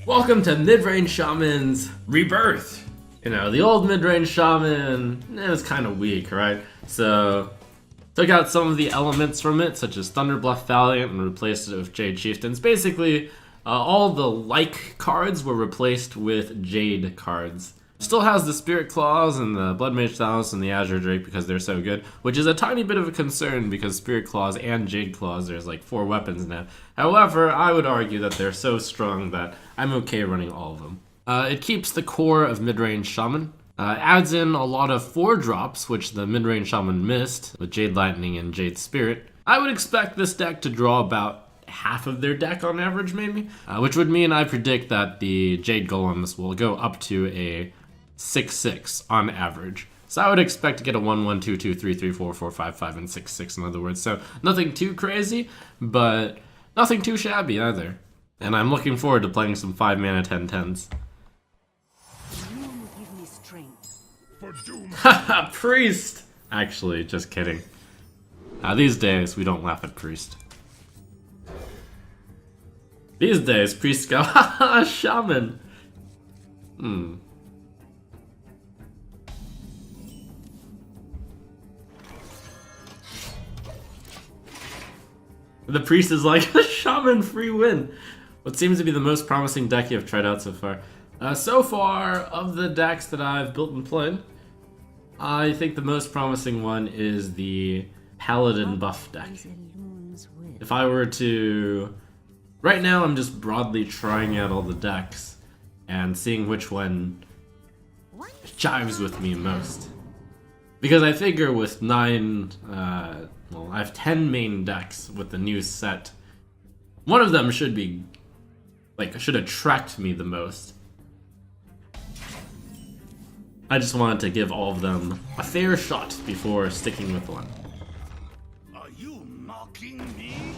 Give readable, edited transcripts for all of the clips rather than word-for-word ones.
Welcome to Mid-Range Shaman's Rebirth! You know, the old Mid-Range Shaman, it was kind of weak, right? So, took out some of the elements from it, such as Thunderbluff Valiant, and replaced it with Jade Chieftains. Basically, all the like cards were replaced with Jade cards. Still has the Spirit Claws and the Blood Mage Thanos and the Azure Drake because they're so good, which is a tiny bit of a concern because Spirit Claws and Jade Claws, there's like 4 weapons now. However, I would argue that they're so strong that I'm okay running all of them. It keeps the core of Mid-Range Shaman, adds in a lot of 4-drops, which the Mid-Range Shaman missed, with Jade Lightning and Jade Spirit. I would expect this deck to draw about half of their deck on average, maybe, which would mean I predict that the Jade Golems will go up to a 6/6 on average. So I would expect to get a 1/1, 2/2, 3/3, 4/4, 5/5, and 6/6 in other words. So nothing too crazy, but nothing too shabby either. And I'm looking forward to playing some 5-mana 10/10s. Haha, Priest! Actually, just kidding. These days, we don't laugh at Priest. These days, Priests go, haha, Shaman! The Priest is like, a Shaman free win! What seems to be the most promising deck you have tried out so far? So far, of the decks that I've built and played, I think the most promising one is the Paladin buff deck. If I were to... Right now I'm just broadly trying out all the decks and seeing which one jives with me most. Because I figure with 9... well, I have 10 main decks with the new set. One of them should be... should attract me the most. I just wanted to give all of them a fair shot before sticking with one. Are you mocking me?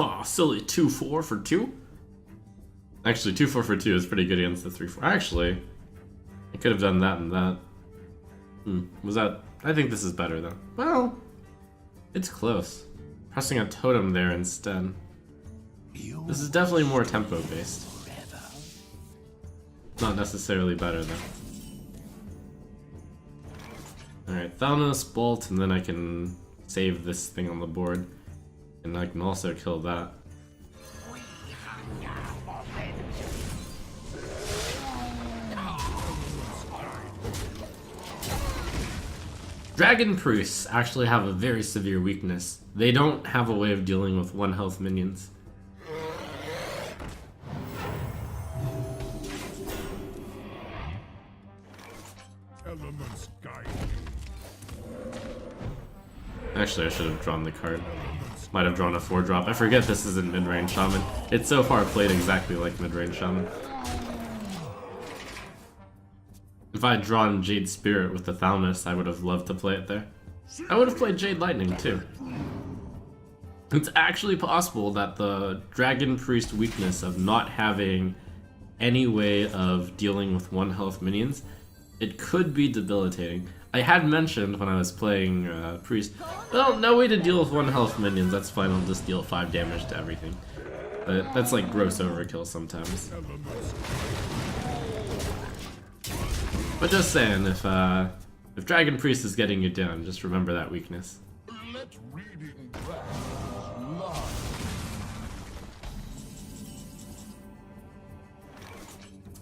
Oh, silly 2/4 for 2? Actually, 2/4 for 2 is pretty good against the 3/4. Actually, I could have done that and that. Was that... I think this is better though. Well, it's close. Pressing a totem there instead. This is definitely more tempo based. Not necessarily better though. Alright, Thanos, Bolt, and then I can save this thing on the board. And I can also kill that. Dragon Priests actually have a very severe weakness. They don't have a way of dealing with 1 health minions. Actually, I should have drawn the card. Might have drawn a 4-drop. I forget this isn't Mid-Range Shaman. It's so far played exactly like Mid-Range Shaman. If I had drawn Jade Spirit with the Thalmus, I would have loved to play it there. I would have played Jade Lightning too. It's actually possible that the Dragon Priest weakness of not having any way of dealing with 1 health minions, it could be debilitating. I had mentioned when I was playing Priest, well, no way to deal with 1 health minions, that's fine, I'll just deal 5 damage to everything. But that's like gross overkill sometimes. But just saying, if Dragon Priest is getting you down, just remember that weakness.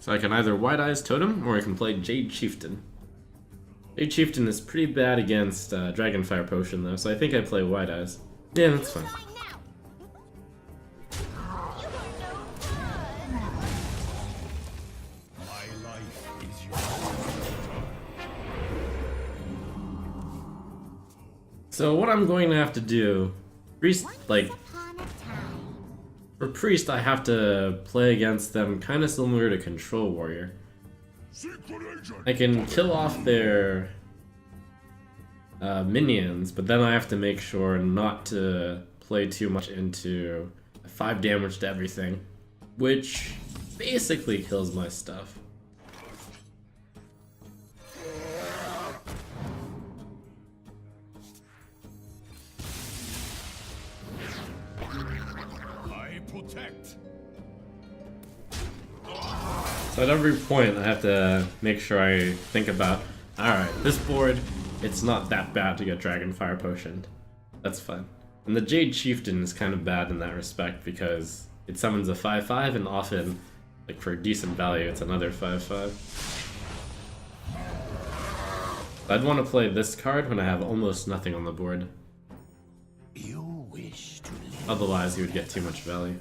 So I can either White Eyes Totem, or I can play Jade Chieftain. Jade Chieftain is pretty bad against Dragonfire Potion though, so I think I play White Eyes. Yeah, that's fine. So what I'm going to have to do, for Priest I have to play against them kind of similar to Control Warrior. I can kill off their minions, but then I have to make sure not to play too much into 5 damage to everything, which basically kills my stuff. protect. So at every point I have to make sure I think about, alright, this board, it's not that bad to get Dragonfire Potioned. That's fine. And the Jade Chieftain is kind of bad in that respect because it summons a 5/5 and often, like for decent value, it's another 5/5. I'd want to play this card when I have almost nothing on the board. You wish to live. Otherwise, you would get too much value.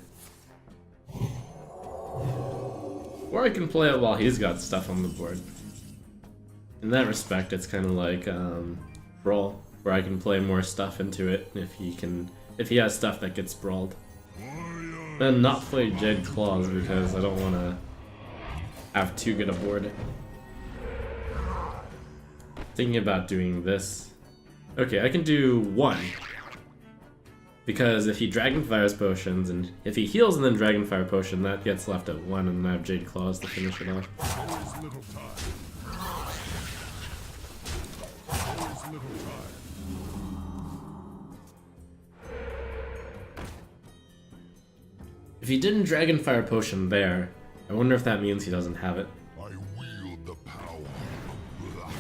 Or I can play it while he's got stuff on the board. In that respect, it's kind of like Brawl, where I can play more stuff into it if he has stuff that gets brawled. Then not play Jade Claws because I don't want to have too good a board. Thinking about doing this. Okay, I can do 1. Because if he Dragonfires potions, and if he heals and then Dragonfire potion, that gets left at 1, and then I have Jade Claws to finish it off. There is little time. There is little time. If he didn't Dragonfire potion there, I wonder if that means he doesn't have it. I wield the power of black.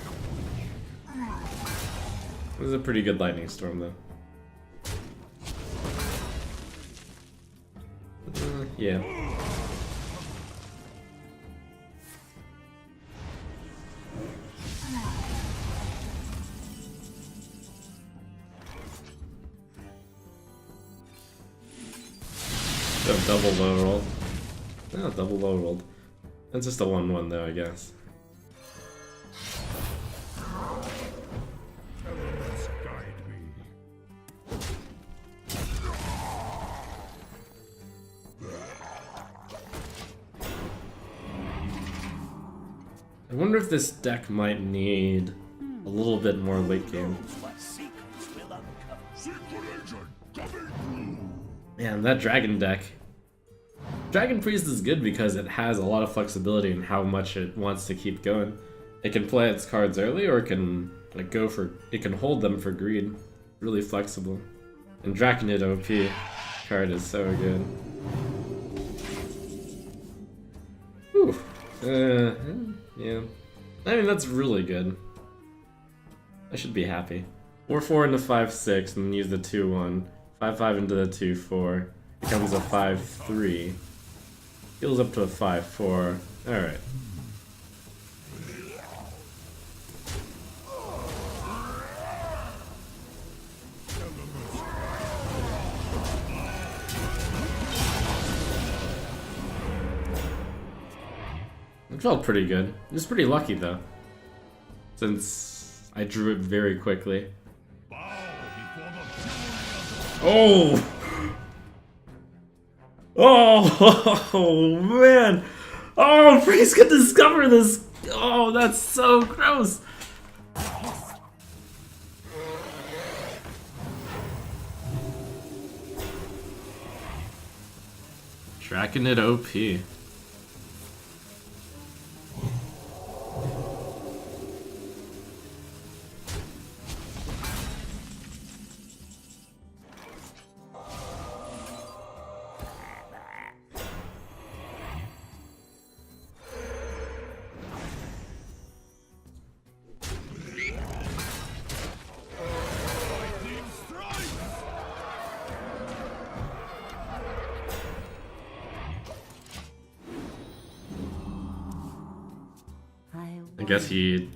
This is a pretty good Lightning Storm, though. Yeah. So double low roll. No, double low rolled. That's just a 1/1 though, I guess. Elements guide me. I wonder if this deck might need a little bit more late game. What secrets will uncover? Secret agent coming through. Man, that dragon deck. Dragon Priest is good because it has a lot of flexibility in how much it wants to keep going. It can play its cards early, or it can like it can hold them for greed. Really flexible. And Draconid OP card is so good. Whew. Yeah. I mean, that's really good. I should be happy. 4/4 into 5/6, and then use the 2/1. 5/5 into the 2/4. Becomes a 5/3. Heals up to a 5/4. Alright. It felt pretty good. It was pretty lucky though, since I drew it very quickly. Bow before the fury of Oh! Oh, man! Oh, Priest could discover this! Oh, that's so gross! Tracking it OP. I guess he...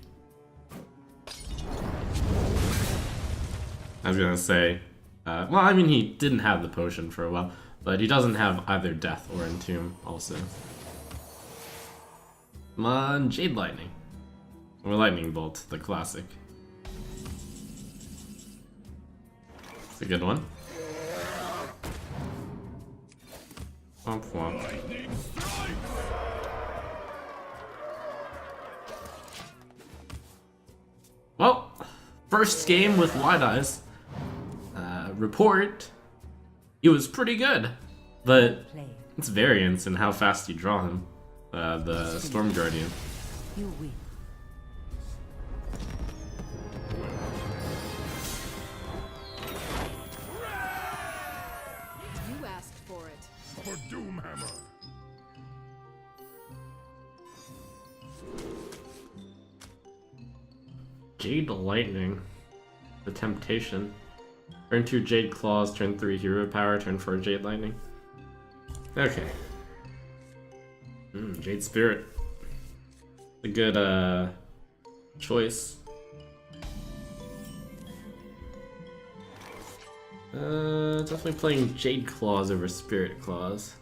I was gonna say... well, I mean, he didn't have the potion for a while, but he doesn't have either Death or Entomb, also. Come on, Jade Lightning. Or Lightning Bolt, the classic. It's a good one. Womp womp. Well, first game with Wide Eyes. Report. He was pretty good, but it's variance in how fast you draw him. The Storm Guardian. You win. You asked for it. For Jade Lightning. The Temptation. Turn 2 Jade Claws, turn 3 Hero Power, turn 4 Jade Lightning. Okay. Jade Spirit. A good choice. Definitely playing Jade Claws over Spirit Claws.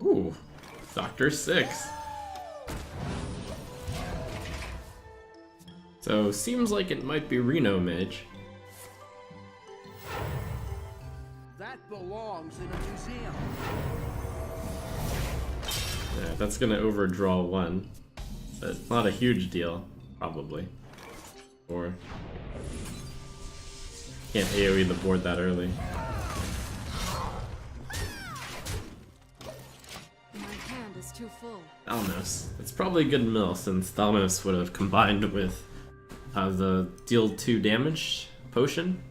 Ooh, Dr. 6. So, seems like it might be Reno Mage. That belongs in a museum. Yeah, that's gonna overdraw 1. But not a huge deal, probably. Or can't AoE the board that early. Too full. Thalmos. It's probably a good mill since Thalmos would have combined with the deal 2 damage potion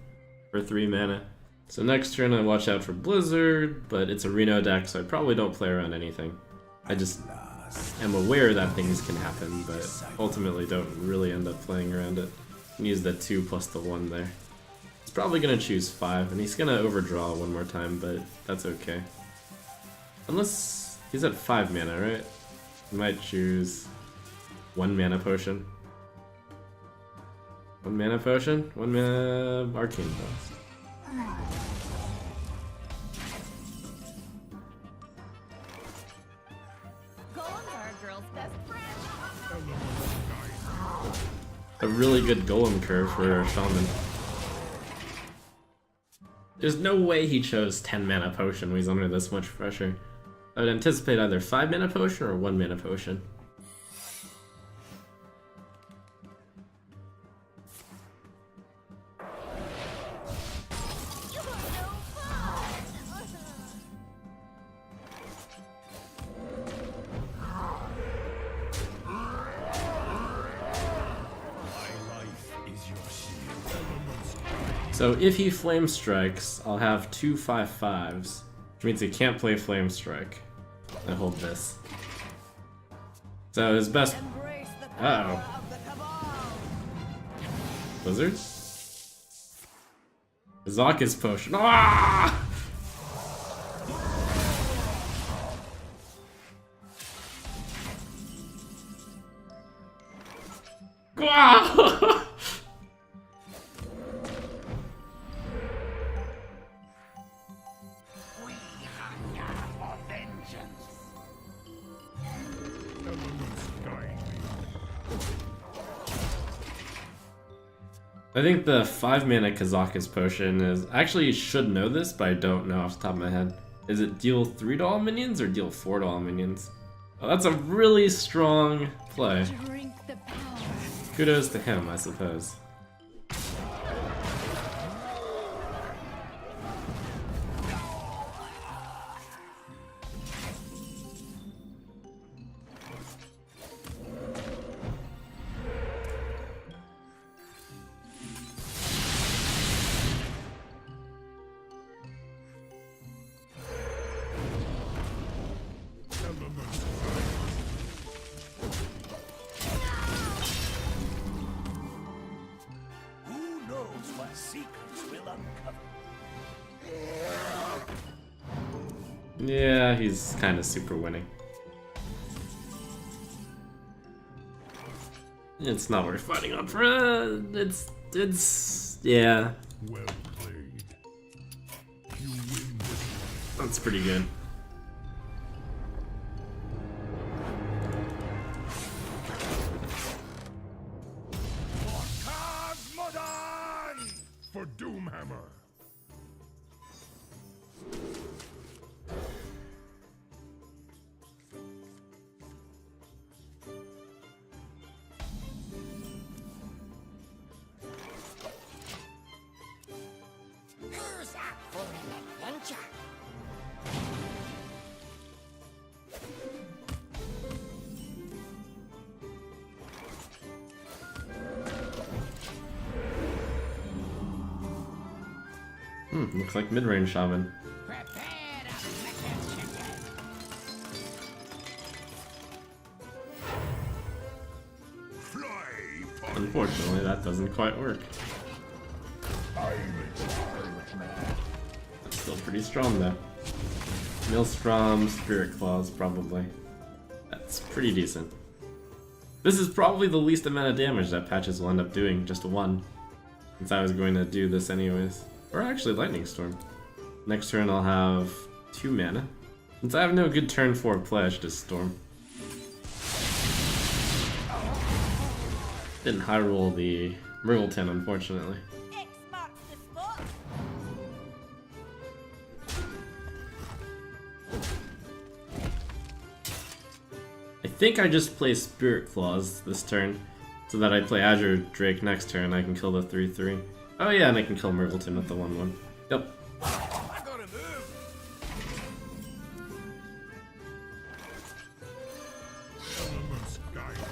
for 3 mana. So next turn I watch out for Blizzard, but it's a Reno deck, so I probably don't play around anything. I just am aware that things can happen, but ultimately don't really end up playing around it. And use the 2 plus the 1 there. He's probably gonna choose 5, and he's gonna overdraw 1 more time, but that's okay. Unless he's at 5 mana, right? He might choose 1 mana potion. 1 mana potion? 1 mana arcane boss. Golems are a girl's best friend. A really good golem curve for a shaman. There's no way he chose 10 mana potion when he's under this much pressure. I would anticipate either 5 mana potion or 1 mana potion. So if he Flame Strikes, I'll have 2 5/5s, which means he can't play Flame Strike. I hold this. So his best... Uh-oh. Blizzard? Zaka's potion. Ah! Ah! I think the 5 mana Kazaka's potion is... Actually, you should know this, but I don't know off the top of my head. Is it deal 3 to all minions or deal 4 to all minions? Oh, that's a really strong play. Drink the power. Kudos to him, I suppose. Yeah, he's kind of super winning. It's not worth fighting on for. Yeah. Well played. You win this. That's pretty good. Cosmodan! For Doomhammer. Looks like mid-range shaman. Unfortunately, that doesn't quite work. That's still pretty strong though. Maelstrom, Spirit Claws, probably. That's pretty decent. This is probably the least amount of damage that patches will end up doing, just 1. Since I was going to do this anyways. Or actually Lightning Storm. Next turn I'll have 2 mana. Since I have no good turn 4 play, I should just Storm. Didn't high roll the Myrgleton, unfortunately. X marks the spot. I think I just play Spirit Claws this turn, so that I play Azure Drake next turn, I can kill the 3/3. Oh yeah, and I can kill Myrgleton with the 1/1. Yep. I gotta move. Elements guide me.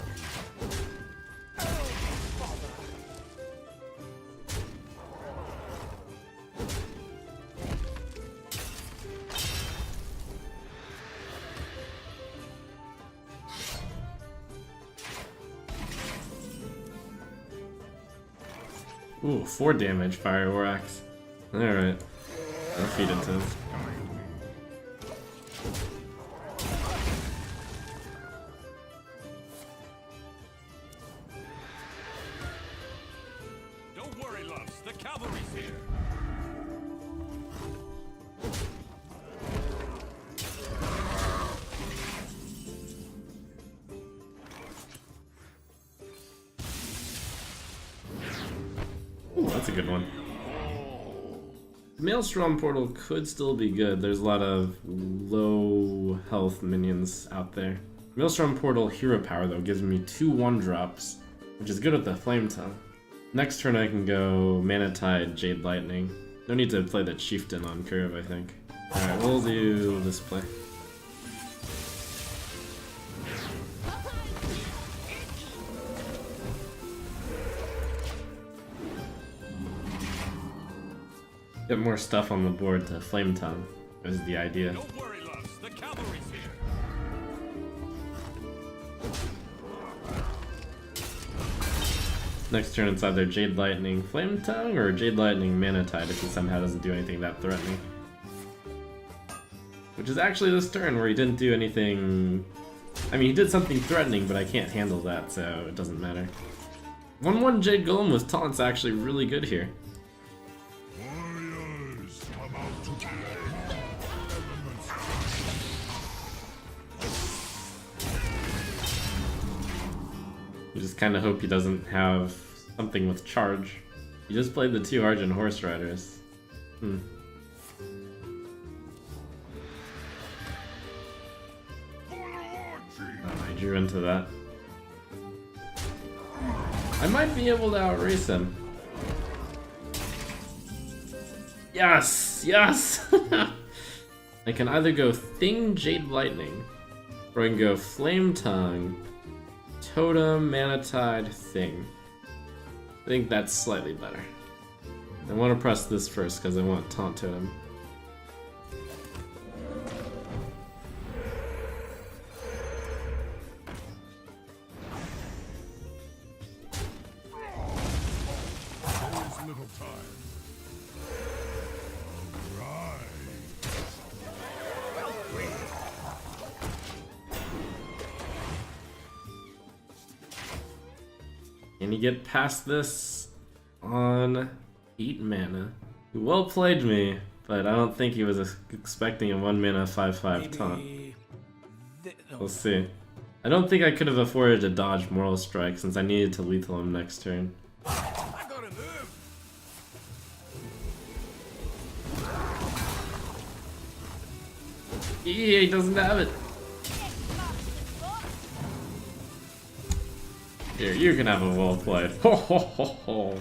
Ooh, 4 damage, Fire Orax. Alright. I'll feed into him. Don't worry, loves. The cavalry's here. Ooh, that's a good one. Maelstrom Portal could still be good. There's a lot of low health minions out there. Maelstrom Portal Hero Power, though, gives me 2 1-drops, which is good with the Flame Tongue. Next turn I can go Mana Tide, Jade Lightning. No need to play the Chieftain on curve, I think. Alright, we'll do this play. Get more stuff on the board to Flame Tongue, is the idea. Don't worry, loves. The cavalry's here. Next turn it's either Jade Lightning Flame Tongue or Jade Lightning Mana Tide if he somehow doesn't do anything that threatening. Which is actually this turn where he didn't do anything... I mean, he did something threatening, but I can't handle that, so it doesn't matter. 1/1 Jade Golem with Taunt's actually really good here. Warriors, come out to play. Elements You just kind of hope he doesn't have something with charge. He just played the 2 Argent Horse Riders. I drew into that. I might be able to outrace him. Yes! Yes! I can either go Thing Jade Lightning, or I can go Flame Tongue, Totem, Mana Tide, Thing. I think that's slightly better. I want to press this first because I want Taunt Totem. There's little time. Alright. Can you get past this on 8 mana? He well played me, but I don't think he was expecting a 1 mana 5/5 taunt. We'll see. I don't think I could have afforded to dodge Moral Strike since I needed to lethal him next turn. I gotta move. He doesn't have it. Here, you can have a well played. Ho ho ho ho.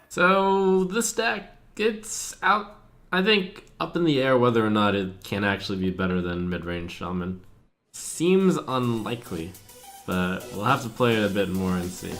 So this deck it's out, I think, up in the air whether or not it can actually be better than mid-range Shaman. Seems unlikely, but we'll have to play it a bit more and see.